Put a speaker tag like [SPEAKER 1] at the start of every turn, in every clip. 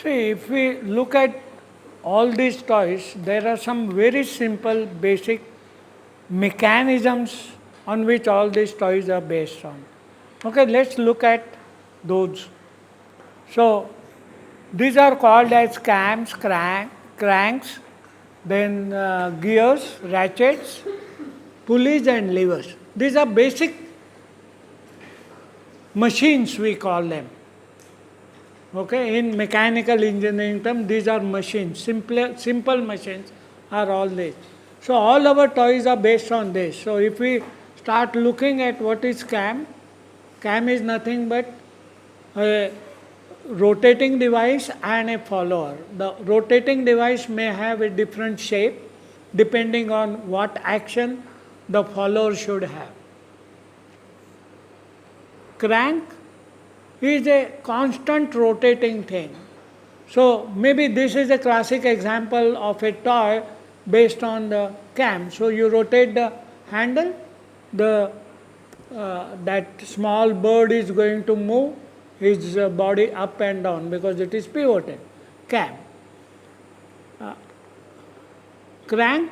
[SPEAKER 1] See, if we look at all these toys, there are some very simple, basic mechanisms on which all these toys are based on. Okay, let's look at those. So, these are called as cams, cranks, then gears, ratchets, pulleys, and levers. These are basic machines, we call them. Okay, in mechanical engineering term, these are machines, simple machines are all these. So all our toys are based on this. So if we start looking at what is cam is nothing but a rotating device and a follower. The rotating device may have a different shape depending on what action the follower should have. Crank is a constant rotating thing. So maybe this is a classic example of a toy based on the cam. So you rotate the handle, the that small bird is going to move his body up and down because it is pivoted. Cam. Crank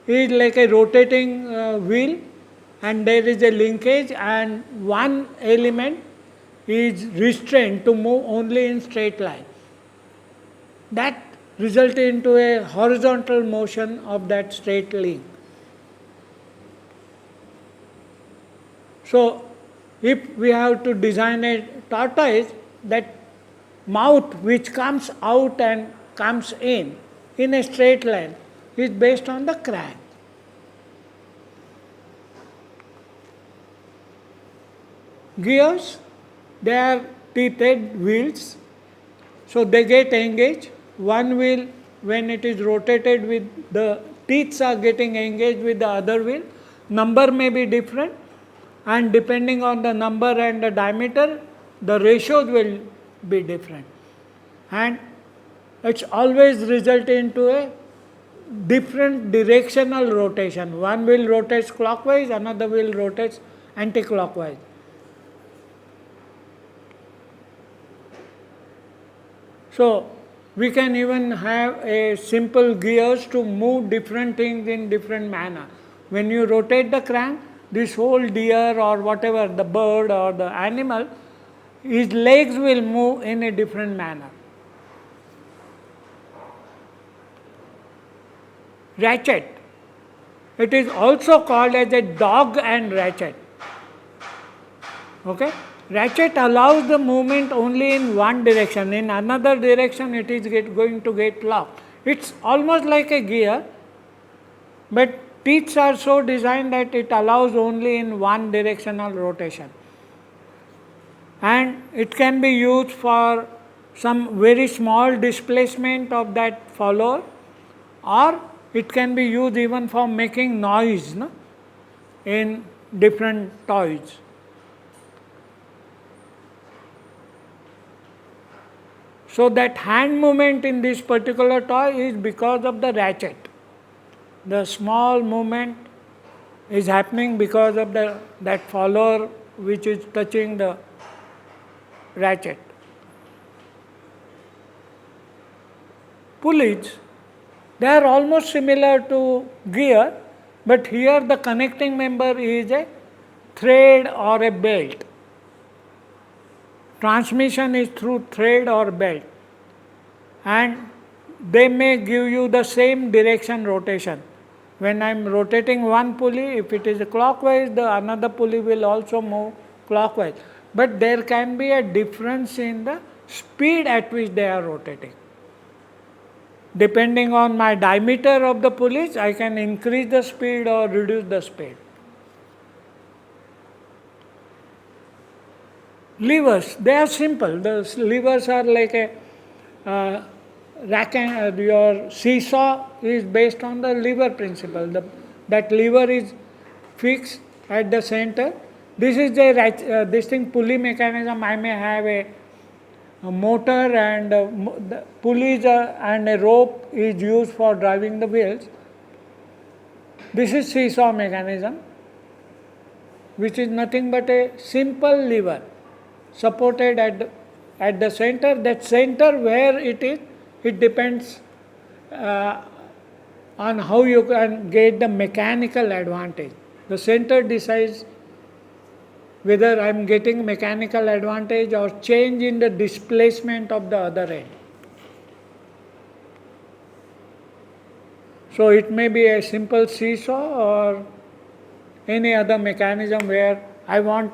[SPEAKER 1] is like a rotating wheel, and there is a linkage, and one element is restrained to move only in straight line. That results into a horizontal motion of that straight link. So, if we have to design a tortoise, that mouth which comes out and comes in a straight line, is based on the crank. Gears, they are teethed wheels, so they get engaged. One wheel, when it is rotated with the teeth are getting engaged with the other wheel, number may be different, and depending on the number and the diameter, the ratios will be different. And it's always result into a different directional rotation. One wheel rotates clockwise, another wheel rotates anti-clockwise. So, we can even have a simple gears to move different things in different manner. When you rotate the crank, this whole deer or whatever, the bird or the animal, his legs will move in a different manner. Ratchet. It is also called as a dog and ratchet. Okay? Ratchet allows the movement only in one direction. In another direction, it is going to get locked. It's almost like a gear, but teeth are so designed that it allows only in one directional rotation. And it can be used for some very small displacement of that follower, or it can be used even for making noise in different toys. So that hand movement in this particular toy is because of the ratchet. The small movement is happening because of that follower which is touching the ratchet. Pulleys, they are almost similar to gear, but here the connecting member is a thread or a belt. Transmission is through thread or belt, and they may give you the same direction rotation. When I am rotating one pulley, if it is clockwise, the another pulley will also move clockwise. But there can be a difference in the speed at which they are rotating. Depending on my diameter of the pulleys, I can increase the speed or reduce the speed. Levers, they are simple. The levers are like a rack and your seesaw is based on the lever principle. That lever is fixed at the center. This is this thing pulley mechanism. I may have a motor and the pulleys and a rope is used for driving the wheels. This is seesaw mechanism, which is nothing but a simple lever supported at the center. That center where it is, it depends uh, on how you can get the mechanical advantage. The center decides whether I am getting mechanical advantage or change in the displacement of the other end. So it may be a simple seesaw or any other mechanism where I want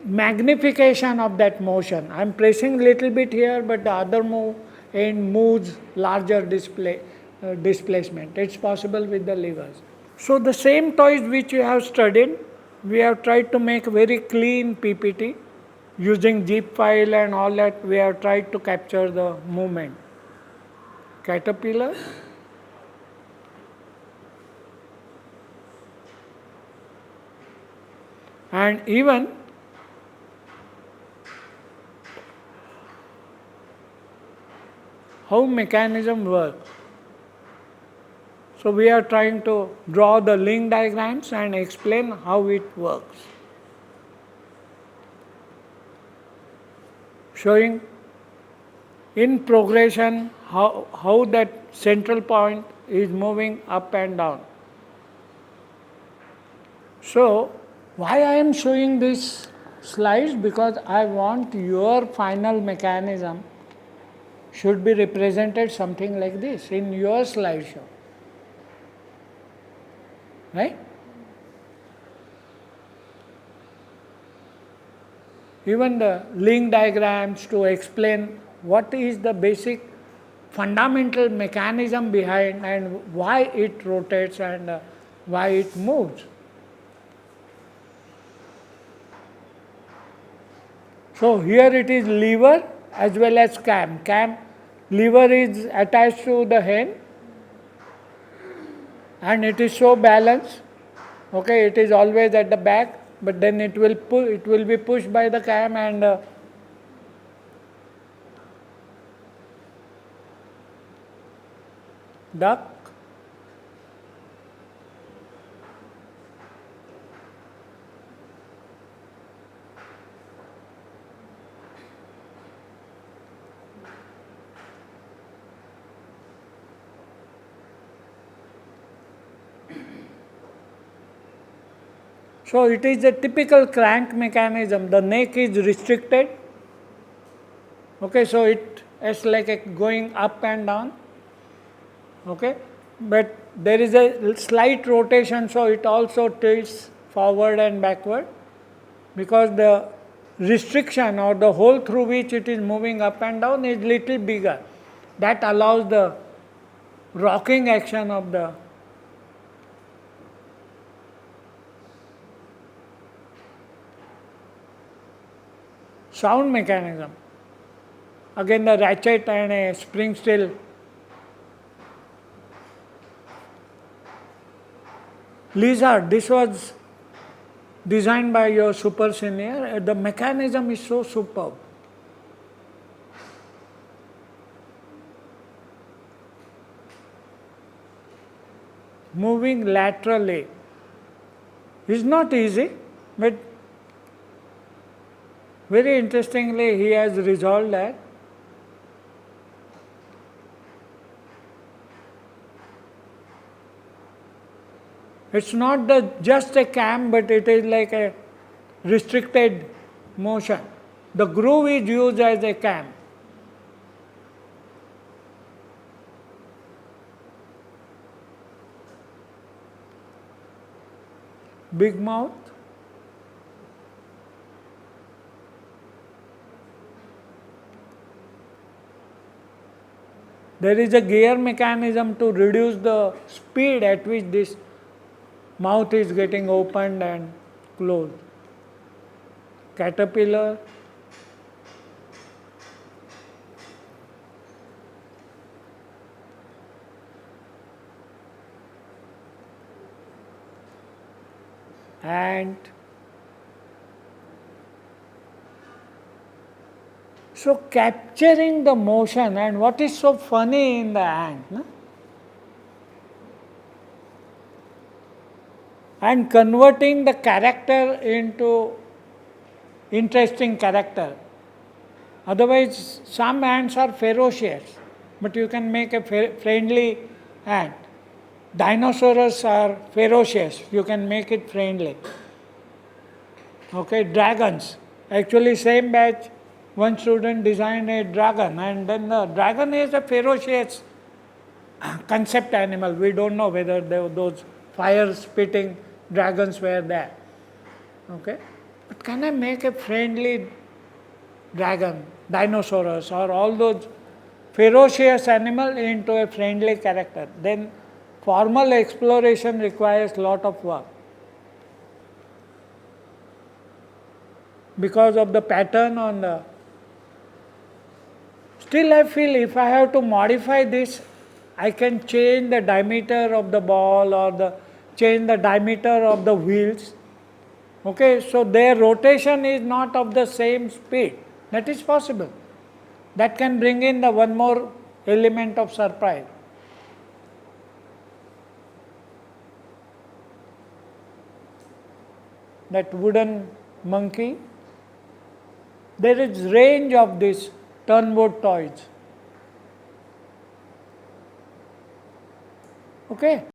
[SPEAKER 1] magnification of that motion. I am pressing little bit here, but the other end moves larger displacement. It's possible with the levers. So the same toys which we have studied, we have tried to make very clean PPT using zip file and all that. We have tried to capture the movement. Caterpillar, and even how mechanism works. So we are trying to draw the link diagrams and explain how it works. Showing in progression how that central point is moving up and down. So why I am showing these slides? Because I want your final mechanism should be represented something like this in your slideshow. Right? Even the link diagrams to explain what is the basic fundamental mechanism behind and why it rotates and why it moves. So here it is lever as well as cam. Lever is attached to the hand and it is so balanced. Okay, it is always at the back, but then it will be pushed by the cam and duck. So it is a typical crank mechanism. The neck is restricted. Okay, so it's like going up and down. Okay, but there is a slight rotation, so it also tilts forward and backward because the restriction or the hole through which it is moving up and down is little bigger. That allows the rocking action of the sound mechanism. Again the ratchet and a spring steel. Lizard, this was designed by your super senior. The mechanism is so superb. Moving laterally is not easy, but very interestingly he has resolved that. It's not just a cam, but it is like a restricted motion. The groove is used as a cam. Big mouth. There is a gear mechanism to reduce the speed at which this mouth is getting opened and closed. Caterpillar. And so capturing the motion, and what is so funny in the ant, no? And converting the character into interesting character. Otherwise, some ants are ferocious, but you can make a friendly ant. Dinosaurs are ferocious, you can make it friendly. Okay, dragons. Actually, same batch, one student designed a dragon, and then the dragon is a ferocious concept animal. We don't know whether those fire spitting dragons were there. Okay, but can I make a friendly dragon, dinosaurs, or all those ferocious animal into a friendly character? Then formal exploration requires lot of work. Because of the pattern on the. Still, I feel if I have to modify this, I can change the diameter of the ball or change the diameter of the wheels. Okay, so their rotation is not of the same speed. That is possible. That can bring in the one more element of surprise. That wooden monkey. There is range of these turnboat toys. Okay.